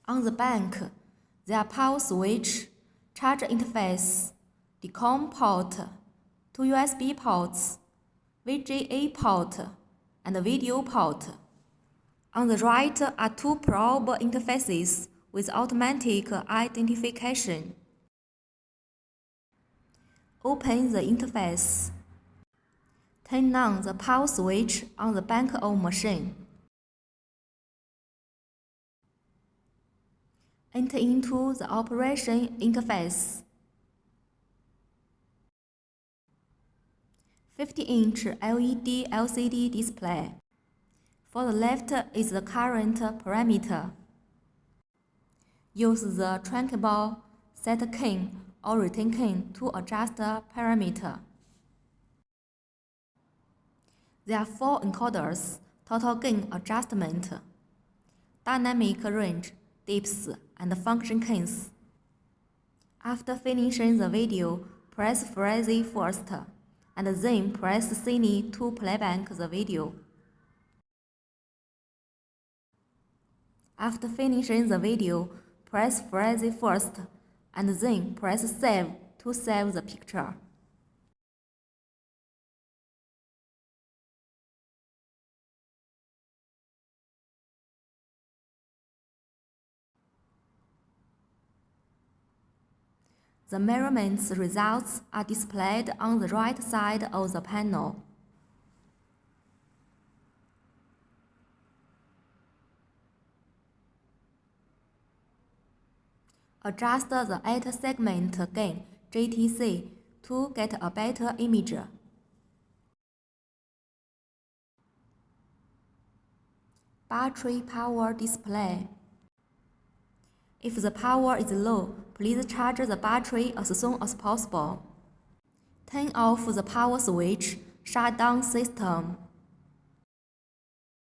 On the back, there are power switch, charger interface, DICOM port, 2 USB ports, VGA port, and video port. On the right are 2 probe interfaces with automatic identification. Open the interface. Turn on the power switch on the back of machine. Enter into the operation interface. 50-inch LED LCD display. For the left is the current parameter. Use the trackable set key or retain key to adjust the parameter. There are 4 encoders, total gain adjustment, dynamic range, dips, and function keys. After finishing the video, press Freeze first, and then press Cine to playback the video. After finishing the video, press Freeze first, and then press Save to save the picture. The measurements results are displayed on the right side of the panel. Adjust the 8-segment gain GTC to get a better image. Battery power display. If the power is low, please charge the battery as soon as possible. Turn off the power switch, shut down system.